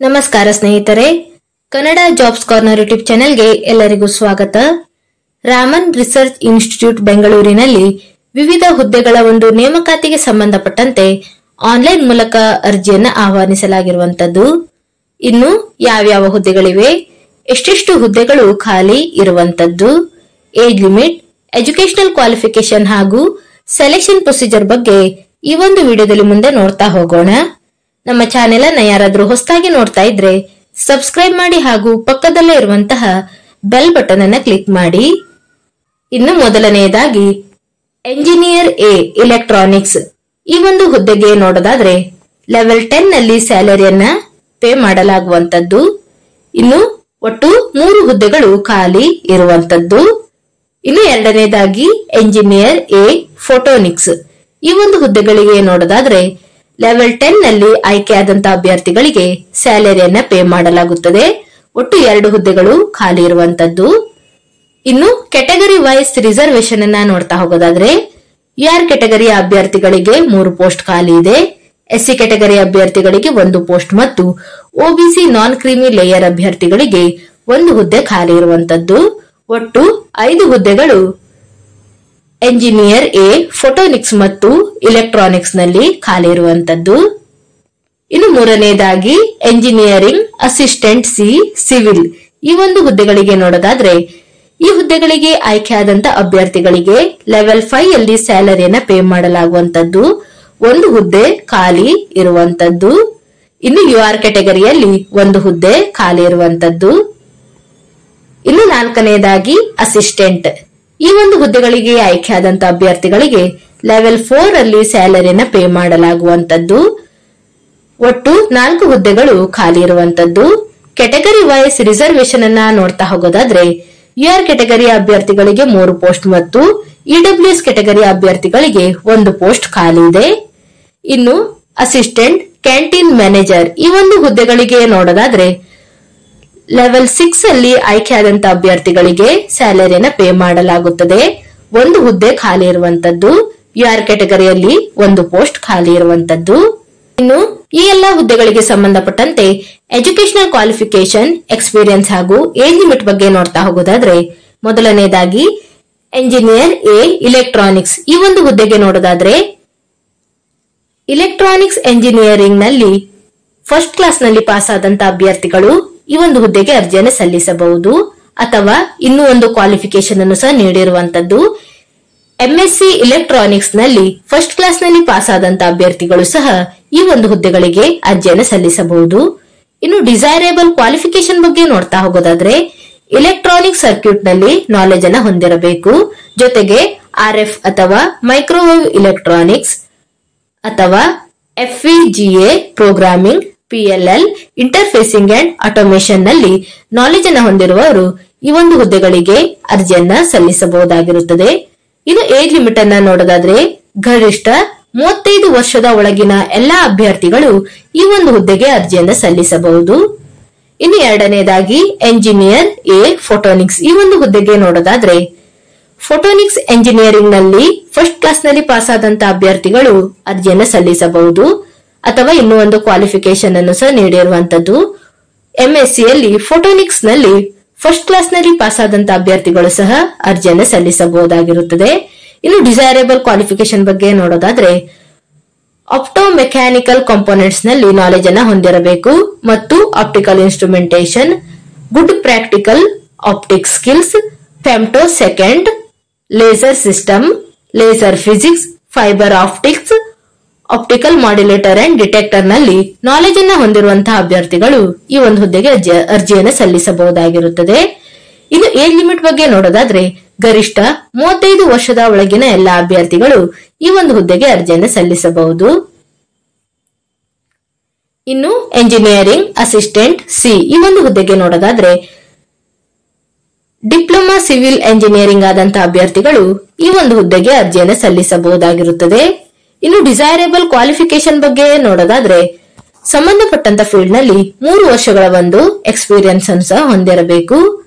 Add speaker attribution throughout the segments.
Speaker 1: ನಮಸ್ಕಾರ ಸ್ನೇಹಿತರೆ, Kannada jobs corner YouTube ಚಾನೆಲ್ಗೆ ಎಲ್ಲರಿಗೂ ಸ್ವಾಗತ. ರಾಮನ್ ರಿಸರ್ಚ್ ಇನ್ಸ್ಟಿಟ್ಯೂಟ್ ಬೆಂಗಳೂರಿನಲ್ಲಿ ವಿವಿಧ ಹುದ್ದೆಗಳ ಒಂದು ನೇಮಕಾತಿಗೆ ಸಂಬಂಧಪಟ್ಟಂತೆ ಆನ್ಲೈನ್ ಮೂಲಕ ಅರ್ಜಿಯನ್ನು ಆಹ್ವಾನಿಸಲಾಗಿರುವಂತದ್ದು. ಇನ್ನು ಯಾವ್ಯಾವ ಹುದ್ದೆಗಳಿವೆ, ಎಷ್ಟೆಷ್ಟು ಹುದ್ದೆಗಳು ಖಾಲಿ ಇರುವಂತದ್ದು, ಏಜ್ ಲಿಮಿಟ್, ಎಜುಕೇಶನಲ್ ಕ್ವಾಲಿಫಿಕೇಶನ್ ಹಾಗೂ ಸೆಲೆಕ್ಷನ್ ಪ್ರೊಸೀಜರ್ ಬಗ್ಗೆ ಈ ಒಂದು ವಿಡಿಯೋದಲ್ಲಿ ಮುಂದೆ ನೋಡ್ತಾ ಹೋಗೋಣ. ನಮ್ಮ ಚಾನೆಲ್ ಅನ್ನ ಯಾರಾದ್ರೂ ಹೊಸದಾಗಿ ನೋಡ್ತಾ ಇದ್ರೆ ಸಬ್ಸ್ಕ್ರೈಬ್ ಮಾಡಿ ಹಾಗೂ ಪಕ್ಕದಲ್ಲೇ ಇರುವಂತಹ ಬೆಲ್ ಬಟನ್ ಅನ್ನ ಕ್ಲಿಕ್ ಮಾಡಿ. ಇನ್ನು ಮೊದಲನೆಯದಾಗಿ ಎಂಜಿನಿಯರ್ ಎ ಇಲೆಕ್ಟ್ರಾನಿಕ್ಸ್ ಈ ಒಂದು ಹುದ್ದೆಗೆ ನೋಡೋದಾದ್ರೆ ಲೆವೆಲ್ 10 ನಲ್ಲಿ ಸ್ಯಾಲರಿಯನ್ನ ಪೇ ಮಾಡಲಾಗುವಂತದ್ದು. ಇನ್ನು ಒಟ್ಟು 3 ಹುದ್ದೆಗಳು ಖಾಲಿ ಇರುವಂತದ್ದು. ಇನ್ನು ಎರಡನೇದಾಗಿ ಎಂಜಿನಿಯರ್ ಎ ಫೋಟೋನಿಕ್ಸ್ ಈ ಒಂದು ಹುದ್ದೆಗಳಿಗೆ ನೋಡೋದಾದ್ರೆ ಲೆವೆಲ್ 10 ನಲ್ಲಿ ಆಯ್ಕೆಯಾದಂತಹ ಅಭ್ಯರ್ಥಿಗಳಿಗೆ ಸ್ಯಾಲರಿಯನ್ನ ಪೇ ಮಾಡಲಾಗುತ್ತದೆ. ಒಟ್ಟು 2 ಹುದ್ದೆಗಳು ಖಾಲಿ ಇರುವಂತದ್ದು. ಇನ್ನು ಕೆಟಗರಿ ವೈಸ್ ರಿಸರ್ವೇಶನ್ ಅನ್ನ ನೋಡ್ತಾ ಹೋಗೋದಾದ್ರೆ ಆರ್ ಕೆಟಗರಿಯ ಅಭ್ಯರ್ಥಿಗಳಿಗೆ 3 ಪೋಸ್ಟ್ ಖಾಲಿ ಇದೆ, ಎಸ್ಸಿ ಕೆಟಗರಿ ಅಭ್ಯರ್ಥಿಗಳಿಗೆ 1 ಪೋಸ್ಟ್ ಮತ್ತು ಒಬಿಸಿ ನಾನ್ ಕ್ರೀಮಿ ಲೇಯರ್ ಅಭ್ಯರ್ಥಿಗಳಿಗೆ 1 ಹುದ್ದೆ ಖಾಲಿ ಇರುವಂತದ್ದು. ಒಟ್ಟು 5 ಹುದ್ದೆಗಳು ಎಂಜಿನಿಯರ್ ಎ ಫೋಟೋನಿಕ್ಸ್ ಮತ್ತು ಇಲೆಕ್ಟ್ರಾನಿಕ್ಸ್ ನಲ್ಲಿ ಖಾಲಿ ಇರುವಂತದ್ದು. ಇನ್ನು ಮೂರನೇದಾಗಿ ಎಂಜಿನಿಯರಿಂಗ್ ಅಸಿಸ್ಟೆಂಟ್ ಸಿ ಸಿವಿಲ್ ಈ ಒಂದು ಹುದ್ದೆಗಳಿಗೆ ನೋಡೋದಾದ್ರೆ ಈ ಹುದ್ದೆಗಳಿಗೆ ಆಯ್ಕೆಯಾದಂತ ಅಭ್ಯರ್ಥಿಗಳಿಗೆ ಲೆವೆಲ್ 5 ಅಲ್ಲಿ ಸ್ಯಾಲರಿಯನ್ನ ಪೇ ಮಾಡಲಾಗುವಂತದ್ದು. 1 ಹುದ್ದೆ ಖಾಲಿ ಇರುವಂತದ್ದು. ಇನ್ನು ಆರ್ ಕೆಟಗರಿಯಲ್ಲಿ 1 ಹುದ್ದೆ ಖಾಲಿ ಇರುವಂತದ್ದು. ಇನ್ನು 4ನೇದಾಗಿ ಅಸಿಸ್ಟೆಂಟ್ ಈ ಒಂದು ಹುದ್ದೆಗಳಿಗೆ ಆಯ್ಕೆಯಾದಂತ ಅಭ್ಯರ್ಥಿಗಳಿಗೆ ಲೆವೆಲ್ 4 ಅಲ್ಲಿ ಸ್ಯಾಲರಿಯನ್ನ ಪೇ ಮಾಡಲಾಗುವಂತದ್ದು. ಒಟ್ಟು 4 ಹುದ್ದೆಗಳು ಖಾಲಿ ಇರುವಂತದ್ದು. ಕೆಟಗರಿ ವೈಸ್ ರಿಸರ್ವೇಶನ್ ಅನ್ನ ನೋಡ್ತಾ ಹೋಗೋದಾದ್ರೆ ಆರ್ ಕೆಟಗರಿಯ ಅಭ್ಯರ್ಥಿಗಳಿಗೆ 3 ಪೋಸ್ಟ್ ಮತ್ತು ಇಡಬ್ಲ್ಯೂಎಸ್ ಕೆಟಗರಿಯ ಅಭ್ಯರ್ಥಿಗಳಿಗೆ 1 ಪೋಸ್ಟ್ ಖಾಲಿ ಇದೆ. ಇನ್ನು ಅಸಿಸ್ಟೆಂಟ್ ಕ್ಯಾಂಟೀನ್ ಮ್ಯಾನೇಜರ್ ಈ ಒಂದು ಹುದ್ದೆಗಳಿಗೆ ನೋಡೋದಾದ್ರೆ ಲೆವೆಲ್ 6 ಅಲ್ಲಿ ಆಯ್ಕೆಯಾದಂತ ಅಭ್ಯರ್ಥಿಗಳಿಗೆ ಸ್ಯಾಲರಿಯನ್ನ ಪೇ ಮಾಡಲಾಗುತ್ತದೆ. 1 ಹುದ್ದೆ ಖಾಲಿ ಇರುವಂತದ್ದು. ಆರ್ ಕೆಟಗರಿಯಲ್ಲಿ 1 ಪೋಸ್ಟ್ ಖಾಲಿ ಇರುವಂತದ್ದು. ಇನ್ನು ಈ ಎಲ್ಲಾ ಹುದ್ದೆಗಳಿಗೆ ಸಂಬಂಧಪಟ್ಟಂತೆ ಎಜುಕೇಶನಲ್ ಕ್ವಾಲಿಫಿಕೇಶನ್, ಎಕ್ಸ್ಪೀರಿಯನ್ಸ್ ಹಾಗೂ ಏಜ್ ಲಿಮಿಟ್ ಬಗ್ಗೆ ನೋಡ್ತಾ ಹೋಗೋದಾದ್ರೆ ಮೊದಲನೇದಾಗಿ ಎಂಜಿನಿಯರ್ ಎ ಇಲೆಕ್ಟ್ರಾನಿಕ್ಸ್ ಈ ಒಂದು ಹುದ್ದೆಗೆ ನೋಡೋದಾದ್ರೆ ಇಲೆಕ್ಟ್ರಾನಿಕ್ಸ್ ಎಂಜಿನಿಯರಿಂಗ್ ನಲ್ಲಿ ಫಸ್ಟ್ ಕ್ಲಾಸ್ ನಲ್ಲಿ ಪಾಸ್ ಆದಂತ ಅಭ್ಯರ್ಥಿಗಳು ಈ ಒಂದು ಹುದ್ದೆಗೆ ಅರ್ಜಿಯನ್ನು ಸಲ್ಲಿಸಬಹುದು. ಅಥವಾ ಇನ್ನೂ ಒಂದು ಕ್ವಾಲಿಫಿಕೇಶನ್ ಅನ್ನು ಸಹ ನೀಡಿರುವಂತದ್ದು. ಎಂಎಸ್ಸಿ ಇಲೆಕ್ಟ್ರಾನಿಕ್ಸ್ ನಲ್ಲಿ ಫಸ್ಟ್ ಕ್ಲಾಸ್ ನಲ್ಲಿ ಪಾಸ್ ಆದಂತ ಅಭ್ಯರ್ಥಿಗಳು ಸಹ ಈ ಒಂದು ಹುದ್ದೆಗಳಿಗೆ ಅರ್ಜಿಯನ್ನು ಸಲ್ಲಿಸಬಹುದು. ಇನ್ನು ಡಿಸೈರೇಬಲ್ ಕ್ವಾಲಿಫಿಕೇಶನ್ ಬಗ್ಗೆ ನೋಡ್ತಾ ಹೋಗೋದಾದ್ರೆ ಇಲೆಕ್ಟ್ರಾನಿಕ್ ಸರ್ಕ್ಯೂಟ್ ನಲ್ಲಿ ನಾಲೆಜ್ ಅನ್ನ ಹೊಂದಿರಬೇಕು. ಜೊತೆಗೆ ಆರ್ಎಫ್ ಅಥವಾ ಮೈಕ್ರೋವೇವ್ ಇಲೆಕ್ಟ್ರಾನಿಕ್ಸ್ ಅಥವಾ ಎಫ್ಇಜಿಎ ಪ್ರೋಗ್ರಾಮಿಂಗ್, ಪಿಎಲ್ಎಲ್, ಇಂಟರ್ಫೇಸಿಂಗ್ ಅಂಡ್ ಆಟೋಮೇಷನ್ ನಲ್ಲಿ ನಾಲೆಜ್ ಅನ್ನು ಹೊಂದಿರುವವರು ಈ ಒಂದು ಹುದ್ದೆಗಳಿಗೆ ಅರ್ಜಿಯನ್ನ ಸಲ್ಲಿಸಬಹುದಾಗಿರುತ್ತದೆ. ಇನ್ನು ಏಜ್ ಲಿಮಿಟ್ ಅನ್ನ ನೋಡೋದಾದ್ರೆ ಗರಿಷ್ಠ 35 ವರ್ಷದ ಒಳಗಿನ ಎಲ್ಲಾ ಅಭ್ಯರ್ಥಿಗಳು ಈ ಒಂದು ಹುದ್ದೆಗೆ ಅರ್ಜಿಯನ್ನ ಸಲ್ಲಿಸಬಹುದು. ಇನ್ನು ಎರಡನೇದಾಗಿ ಎಂಜಿನಿಯರ್ ಎ ಫೋಟೋನಿಕ್ಸ್ ಈ ಒಂದು ಹುದ್ದೆಗೆ ನೋಡೋದಾದ್ರೆ ಫೋಟೋನಿಕ್ಸ್ ಎಂಜಿನಿಯರಿಂಗ್ ನಲ್ಲಿ ಫಸ್ಟ್ ಕ್ಲಾಸ್ ನಲ್ಲಿ ಪಾಸ್ ಆದಂತ ಅಭ್ಯರ್ಥಿಗಳು ಅರ್ಜಿಯನ್ನ ಸಲ್ಲಿಸಬಹುದು. ಅಥವಾ ಇನ್ನೂ ಒಂದು ಕ್ವಾಲಿಫಿಕೇಶನ್ ಅನ್ನು ಸಹ ನೀಡಿರುವಂತದ್ದು. ಎಂಎಸ್ಸಿಯಲ್ಲಿ ಫೋಟೋನಿಕ್ಸ್ ನಲ್ಲಿ ಫಸ್ಟ್ ಕ್ಲಾಸ್ ನಲ್ಲಿ ಪಾಸ್ ಆದಂತ ಅಭ್ಯರ್ಥಿಗಳು ಸಹ ಅರ್ಜಿಯನ್ನು ಸಲ್ಲಿಸಬಹುದಾಗಿರುತ್ತದೆ. ಇನ್ನು ಡಿಸೈರೇಬಲ್ ಕ್ವಾಲಿಫಿಕೇಶನ್ ಬಗ್ಗೆ ನೋಡೋದಾದ್ರೆ ಆಪ್ಟೋ ಮೆಕ್ಯಾನಿಕಲ್ ಕಾಂಪೋನೆಂಟ್ಸ್ ನಲ್ಲಿ ನಾಲೆಜ್ ಅನ್ನ ಹೊಂದಿರಬೇಕು ಮತ್ತು optical instrumentation, good practical optic skills, femto second, laser system, laser physics, fibre optics, optical modulator and detector ನಲ್ಲಿ ನಾಲೆಜ್ ಅನ್ನ ಹೊಂದಿರುವಂತಹ ಅಭ್ಯರ್ಥಿಗಳು ಈ ಒಂದು ಹುದ್ದೆಗೆ ಅರ್ಜಿಯನ್ನು ಸಲ್ಲಿಸಬಹುದಾಗಿರುತ್ತದೆ. ಇನ್ನು ಏಜ್ ಲಿಮಿಟ್ ಬಗ್ಗೆ ನೋಡೋದಾದ್ರೆ ಗರಿಷ್ಠ 35 ವರ್ಷದ ಒಳಗಿನ ಎಲ್ಲಾ ಅಭ್ಯರ್ಥಿಗಳು ಈ ಒಂದು ಹುದ್ದೆಗೆ ಅರ್ಜಿಯನ್ನು ಸಲ್ಲಿಸಬಹುದು. ಇನ್ನು ಎಂಜಿನಿಯರಿಂಗ್ ಅಸಿಸ್ಟೆಂಟ್ ಸಿ ಈ ಒಂದು ಹುದ್ದೆಗೆ ನೋಡೋದಾದ್ರೆ ಡಿಪ್ಲೊಮಾ ಸಿವಿಲ್ ಎಂಜಿನಿಯರಿಂಗ್ ಆದಂತಹ ಅಭ್ಯರ್ಥಿಗಳು ಈ ಒಂದು ಹುದ್ದೆಗೆ ಅರ್ಜಿಯನ್ನು ಸಲ್ಲಿಸಬಹುದಾಗಿರುತ್ತದೆ. ಇನ್ನು ಡಿಸೈರೇಬಲ್ ಕ್ವಾಲಿಫಿಕೇಶನ್ ಬಗ್ಗೆ ನೋಡೋದಾದ್ರೆ ಸಂಬಂಧಪಟ್ಟಂತ ಫೀಲ್ಡ್ ನಲ್ಲಿ 3 ವರ್ಷಗಳ ಒಂದು ಎಕ್ಸ್ಪೀರಿಯನ್ಸ್ ಅನ್ನು ಸಹ ಹೊಂದಿರಬೇಕು.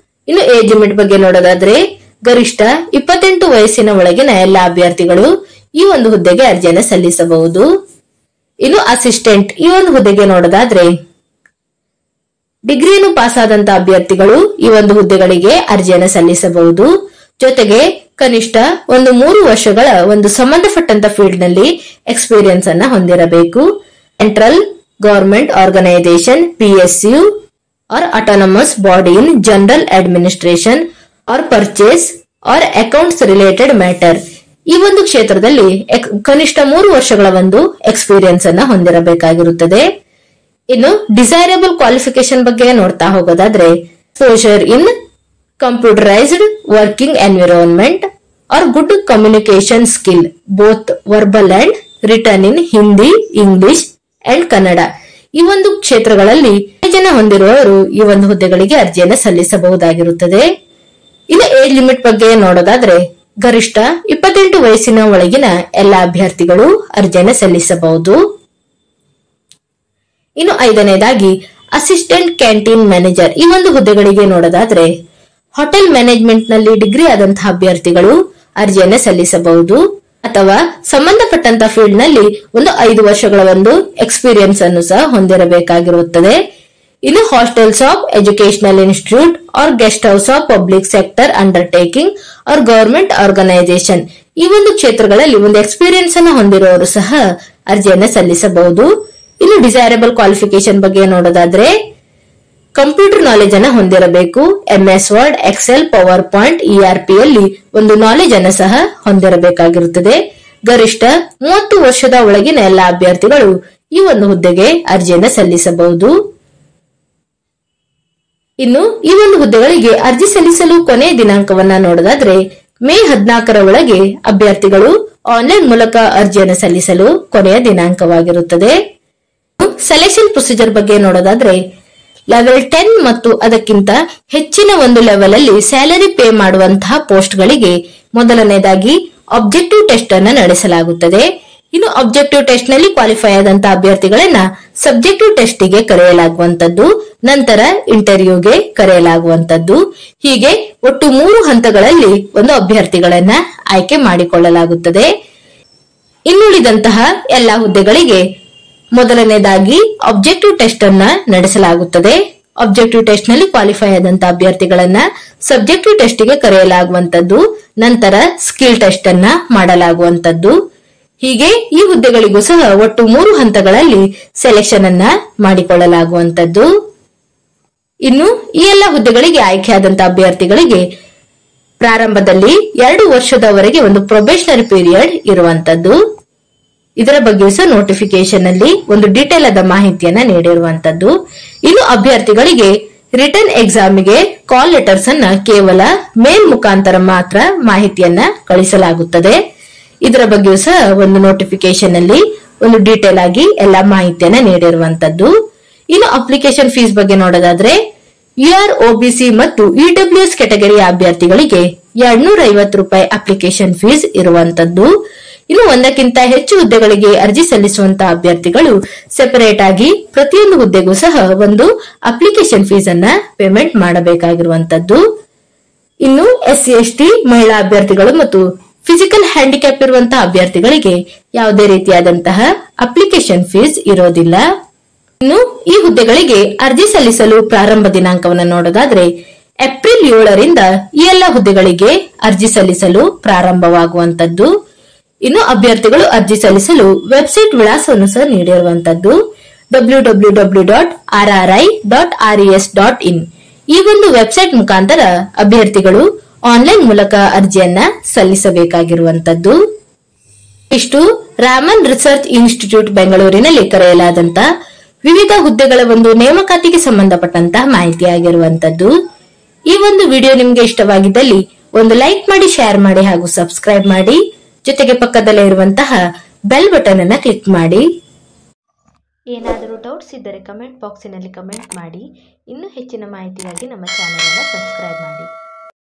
Speaker 1: ಇನ್ನು ಏಜ್ ಲಿಮಿಟ್ ಬಗ್ಗೆ ನೋಡೋದಾದ್ರೆ ಗರಿಷ್ಠ 28 ವಯಸ್ಸಿನ ಒಳಗಿನ ಎಲ್ಲಾ ಅಭ್ಯರ್ಥಿಗಳು ಈ ಒಂದು ಹುದ್ದೆಗೆ ಅರ್ಜಿಯನ್ನು ಸಲ್ಲಿಸಬಹುದು. ಇನ್ನು ಅಸಿಸ್ಟೆಂಟ್ ಈ ಒಂದು ಹುದ್ದೆಗೆ ನೋಡೋದಾದ್ರೆ ಡಿಗ್ರಿಯನ್ನು ಪಾಸ್ ಆದಂತಹ ಅಭ್ಯರ್ಥಿಗಳು ಈ ಒಂದು ಹುದ್ದೆಗಳಿಗೆ ಅರ್ಜಿಯನ್ನು ಸಲ್ಲಿಸಬಹುದು. ಜೊತೆಗೆ ಕನಿಷ್ಠ 3 ವರ್ಷಗಳ ಸಂಬಂಧಪಟ್ಟಂತ ಫೀಲ್ಡ್ ನಲ್ಲಿ ಎಕ್ಸ್ಪೀರಿಯನ್ಸ್ ಅನ್ನ ಹೊಂದಿರಬೇಕು. Central government organisation, PSU or autonomous body in general administration or purchase or accounts related matter. ಈ ಒಂದು ಕ್ಷೇತ್ರದಲ್ಲಿ ಕನಿಷ್ಠ 3 ವರ್ಷಗಳ ಎಕ್ಸ್ಪೀರಿಯನ್ಸ್ ಅನ್ನ ಹೊಂದಿರಬೇಕಾಗಿರುತ್ತದೆ. ಇನ್ನು ಡಿಸೈರಬಲ್ ಕ್ವಾಲಿಫಿಕೇಶನ್ ಬಗ್ಗೆ ನೋಡ್ತಾ ಹೋಗೋದಾದ್ರೆ exposure in computerised working environment or good communication skill both verbal and written in Hindi, English and Kannada. ಈ ಒಂದು ಕ್ಷೇತ್ರಗಳಲ್ಲಿ ಜನ ಹೊಂದಿರುವವರು ಈ ಒಂದು ಹುದ್ದೆಗಳಿಗೆ ಅರ್ಜಿಯನ್ನು ಸಲ್ಲಿಸಬಹುದಾಗಿರುತ್ತದೆ. ಇನ್ನು ಏಜ್ ಲಿಮಿಟ್ ಬಗ್ಗೆ ನೋಡೋದಾದ್ರೆ ಗರಿಷ್ಠ 28 ವಯಸ್ಸಿನ ಒಳಗಿನ ಎಲ್ಲ ಅಭ್ಯರ್ಥಿಗಳು ಅರ್ಜಿಯನ್ನು ಸಲ್ಲಿಸಬಹುದು. ಇನ್ನು 5ನೇದಾಗಿ ಅಸಿಸ್ಟೆಂಟ್ ಕ್ಯಾಂಟೀನ್ ಮ್ಯಾನೇಜರ್ ಈ ಒಂದು ಹುದ್ದೆಗಳಿಗೆ ನೋಡೋದಾದ್ರೆ ಹೋಟೆಲ್ ಮ್ಯಾನೇಜ್ಮೆಂಟ್ ನಲ್ಲಿ ಡಿಗ್ರಿ ಆದಂತಹ ಅಭ್ಯರ್ಥಿಗಳು ಅರ್ಜಿಯನ್ನು ಸಲ್ಲಿಸಬಹುದು ಅಥವಾ ಸಂಬಂಧಪಟ್ಟಂತ ಫೀಲ್ಡ್ ನಲ್ಲಿ 5 ವರ್ಷಗಳ ಎಕ್ಸ್ಪೀರಿಯನ್ಸ್ ಅನ್ನು ಸಹ ಹೊಂದಿರಬೇಕಾಗಿರುತ್ತದೆ. ಇನ್ನು hostels of educational institute or guest house of public sector undertaking or government organisation ಈ ಒಂದು ಕ್ಷೇತ್ರಗಳಲ್ಲಿ ಎಕ್ಸ್ಪೀರಿಯನ್ಸ್ ಅನ್ನು ಹೊಂದಿರುವವರು ಸಹ ಅರ್ಜಿಯನ್ನು ಸಲ್ಲಿಸಬಹುದು. ಇನ್ನು ಡಿಸೈರಬಲ್ ಕ್ವಾಲಿಫಿಕೇಶನ್ ಬಗ್ಗೆ ನೋಡೋದಾದ್ರೆ ಕಂಪ್ಯೂಟರ್ ನಾಲೆಜ್ ಅನ್ನ ಹೊಂದಿರಬೇಕು. MS Word, Excel, PowerPoint, ERP ಯಲ್ಲಿ ನಾಲೆಜ್ ಅನ್ನು ಸಹ ಹೊಂದಿರಬೇಕಾಗಿರುತ್ತದೆ. ಗರಿಷ್ಠ 30 ವರ್ಷದ ಒಳಗಿನ ಎಲ್ಲ ಅಭ್ಯರ್ಥಿಗಳು ಈ ಹುದ್ದೆಗೆ ಅರ್ಜಿಯನ್ನು ಸಲ್ಲಿಸಬಹುದು. ಇನ್ನು ಈ ಹುದ್ದೆಗಳಿಗೆ ಅರ್ಜಿ ಸಲ್ಲಿಸಲು ಕೊನೆಯ ದಿನಾಂಕವನ್ನ ನೋಡೋದಾದ್ರೆ ಮೇ 14ರ ಒಳಗೆ ಅಭ್ಯರ್ಥಿಗಳು ಆನ್ಲೈನ್ ಮೂಲಕ ಅರ್ಜಿಯನ್ನು ಸಲ್ಲಿಸಲು ಕೊನೆಯ ದಿನಾಂಕವಾಗಿರುತ್ತದೆ. ಸೆಲೆಕ್ಷನ್ ಪ್ರೊಸೀಜರ್ ಬಗ್ಗೆ ನೋಡೋದಾದ್ರೆ ಲೆವೆಲ್ 10 ಮತ್ತು ಅದಕ್ಕಿಂತ ಹೆಚ್ಚಿನ ಲೆವೆಲ್ ಅಲ್ಲಿ ಸ್ಯಾಲರಿ ಪೇ ಮಾಡುವಂತಹ ಪೋಸ್ಟ್ ಗಳಿಗೆ ಮೊದಲನೇದಾಗಿ ಆಬ್ಜೆಕ್ಟಿವ್ ಟೆಸ್ಟ್ ಅನ್ನು ನಡೆಸಲಾಗುತ್ತದೆ. ಇನ್ನು ಆಬ್ಜೆಕ್ಟಿವ್ ಟೆಸ್ಟ್ ನಲ್ಲಿ ಕ್ವಾಲಿಫೈ ಆದಂತಹ ಅಭ್ಯರ್ಥಿಗಳನ್ನ ಸಬ್ಜೆಕ್ಟಿವ್ ಟೆಸ್ಟ್ ಗೆ ಕರೆಯಲಾಗುವಂತದ್ದು, ನಂತರ ಇಂಟರ್ವ್ಯೂಗೆ ಕರೆಯಲಾಗುವಂತದ್ದು. ಹೀಗೆ ಒಟ್ಟು 3 ಹಂತಗಳಲ್ಲಿ ಅಭ್ಯರ್ಥಿಗಳನ್ನ ಆಯ್ಕೆ ಮಾಡಿಕೊಳ್ಳಲಾಗುತ್ತದೆ. ಇನ್ನುಳಿದಂತಹ ಎಲ್ಲಾ ಹುದ್ದೆಗಳಿಗೆ ಮೊದಲನೇದಾಗಿ ಆಬ್ಜೆಕ್ಟಿವ್ ಟೆಸ್ಟ್ ಅನ್ನ ನಡೆಸಲಾಗುತ್ತದೆ. ಆಬ್ಜೆಕ್ಟಿವ್ ಟೆಸ್ಟ್ ನಲ್ಲಿ ಕ್ವಾಲಿಫೈ ಆದಂತಹ ಅಭ್ಯರ್ಥಿಗಳನ್ನ ಸಬ್ಜೆಕ್ಟಿವ್ ಟೆಸ್ಟ್ ಗೆ ಕರೆಯಲಾಗುವಂತದ್ದು, ನಂತರ ಸ್ಕಿಲ್ ಟೆಸ್ಟ್ ಅನ್ನ ಮಾಡಲಾಗುವಂತದ್ದು. ಹೀಗೆ ಈ ಹುದ್ದೆಗಳಿಗೂ ಸಹ ಒಟ್ಟು 3 ಹಂತಗಳಲ್ಲಿ ಸೆಲೆಕ್ಷನ್ ಅನ್ನ ಮಾಡಿಕೊಳ್ಳಲಾಗುವಂತದ್ದು. ಇನ್ನು ಈ ಎಲ್ಲ ಹುದ್ದೆಗಳಿಗೆ ಆಯ್ಕೆಯಾದಂತಹ ಅಭ್ಯರ್ಥಿಗಳಿಗೆ ಪ್ರಾರಂಭದಲ್ಲಿ 2 ವರ್ಷದವರೆಗೆ ಪ್ರೊಬೇಷನರಿ ಪೀರಿಯಡ್ ಇರುವಂತದ್ದು. ಇದರ ಬಗ್ಗೆ ಸಹ ನೋಟಿಫಿಕೇಶನ್ ಅಲ್ಲಿ ಡೀಟೇಲ್ ಆದ ಮಾಹಿತಿಯನ್ನ ನೀಡಿರುವಂತದ್ದು. ಇನ್ನು ಅಭ್ಯರ್ಥಿಗಳಿಗೆ ರಿಟರ್ನ್ ಎಕ್ಸಾಮಿಗೆ ಕಾಲ್ ಲೆಟರ್ಸ್ ಅನ್ನ ಕೇವಲ ಮೇಲ್ ಮುಖಾಂತರ ಮಾತ್ರ ಮಾಹಿತಿಯನ್ನ ಕಳಿಸಲಾಗುತ್ತದೆ. ಇದರ ಬಗ್ಗೆಯೂ ಸಹ ನೋಟಿಫಿಕೇಶನ್ ಅಲ್ಲಿ ಡೀಟೇಲ್ ಆಗಿ ಎಲ್ಲಾ ಮಾಹಿತಿಯನ್ನ ನೀಡಿರುವಂತದ್ದು. ಇನ್ನು ಅಪ್ಲಿಕೇಶನ್ ಫೀಸ್ ಬಗ್ಗೆ ನೋಡೋದಾದ್ರೆ UR, OBC ಮತ್ತು EWS ಕೆಟಗರಿಯ ಅಭ್ಯರ್ಥಿಗಳಿಗೆ 250 ರೂಪಾಯಿ ಅಪ್ಲಿಕೇಶನ್ ಫೀಸ್ ಇರುವಂತದ್ದು. ಇನ್ನು 1ಕ್ಕಿಂತ ಹೆಚ್ಚು ಹುದ್ದೆಗಳಿಗೆ ಅರ್ಜಿ ಸಲ್ಲಿಸುವಂತಹ ಅಭ್ಯರ್ಥಿಗಳು ಸೆಪರೇಟ್ ಆಗಿ ಪ್ರತಿಯೊಂದು ಹುದ್ದೆಗೂ ಸಹ ಅಪ್ಲಿಕೇಶನ್ ಫೀಸ್ ಅನ್ನ ಪೇಮೆಂಟ್ ಮಾಡಬೇಕಾಗಿರುವಂತದ್ದು. ಇನ್ನು SC, ST ಮಹಿಳಾ ಅಭ್ಯರ್ಥಿಗಳು ಮತ್ತು ಫಿಸಿಕಲ್ ಹ್ಯಾಂಡಿಕ್ಯಾಪ್ ಇರುವಂತಹ ಅಭ್ಯರ್ಥಿಗಳಿಗೆ ಯಾವುದೇ ರೀತಿಯಾದಂತಹ ಅಪ್ಲಿಕೇಶನ್ ಫೀಸ್ ಇರೋದಿಲ್ಲ. ಇನ್ನು ಈ ಹುದ್ದೆಗಳಿಗೆ ಅರ್ಜಿ ಸಲ್ಲಿಸಲು ಪ್ರಾರಂಭ ದಿನಾಂಕವನ್ನು ನೋಡೋದಾದ್ರೆ ಏಪ್ರಿಲ್ 7ರಿಂದ ಈ ಎಲ್ಲ ಹುದ್ದೆಗಳಿಗೆ ಅರ್ಜಿ ಸಲ್ಲಿಸಲು ಪ್ರಾರಂಭವಾಗುವಂತದ್ದು. ಇನ್ನು ಅಭ್ಯರ್ಥಿಗಳು ಅರ್ಜಿ ಸಲ್ಲಿಸಲು ವೆಬ್ಸೈಟ್ ವಿಳಾಸವನ್ನು ಸಹ ನೀಡಿರುವಂತದ್ದು www.rri.res.in. ಈ ವೆಬ್ಸೈಟ್ ಮುಖಾಂತರ ಅಭ್ಯರ್ಥಿಗಳು ಆನ್ಲೈನ್ ಮೂಲಕ ಅರ್ಜಿಯನ್ನ ಸಲ್ಲಿಸಬೇಕಾಗಿರುವಂತದ್ದು. ಇಷ್ಟು ರಾಮನ್ ರಿಸರ್ಚ್ ಇನ್ಸ್ಟಿಟ್ಯೂಟ್ ಬೆಂಗಳೂರಿನಲ್ಲಿ ಕರೆಯಲಾದಂತ ವಿವಿಧ ಹುದ್ದೆಗಳ ನೇಮಕಾತಿಗೆ ಸಂಬಂಧಪಟ್ಟಂತಹ ಮಾಹಿತಿಯಾಗಿರುವಂತದ್ದು. ಈ ವಿಡಿಯೋ ನಿಮಗೆ ಇಷ್ಟವಾಗಿದ್ದಲ್ಲಿ ಲೈಕ್ ಮಾಡಿ, ಶೇರ್ ಮಾಡಿ ಹಾಗೂ ಸಬ್ಸ್ಕ್ರೈಬ್ ಮಾಡಿ. ಜೊತೆಗೆ ಪಕ್ಕದಲ್ಲೇ ಇರುವಂತಹ ಬೆಲ್ ಬಟನ್ ಅನ್ನು ಕ್ಲಿಕ್ ಮಾಡಿ. ಏನಾದರೂ ಡೌಟ್ಸ್ ಇದ್ದರೆ ಕಮೆಂಟ್ ಬಾಕ್ಸಿನಲ್ಲಿ ಕಮೆಂಟ್ ಮಾಡಿ. ಇನ್ನೂ ಹೆಚ್ಚಿನ ಮಾಹಿತಿಗಾಗಿ ನಮ್ಮ ಚಾನೆಲ್ ಅನ್ನು ಸಬ್ಸ್ಕ್ರೈಬ್ ಮಾಡಿ.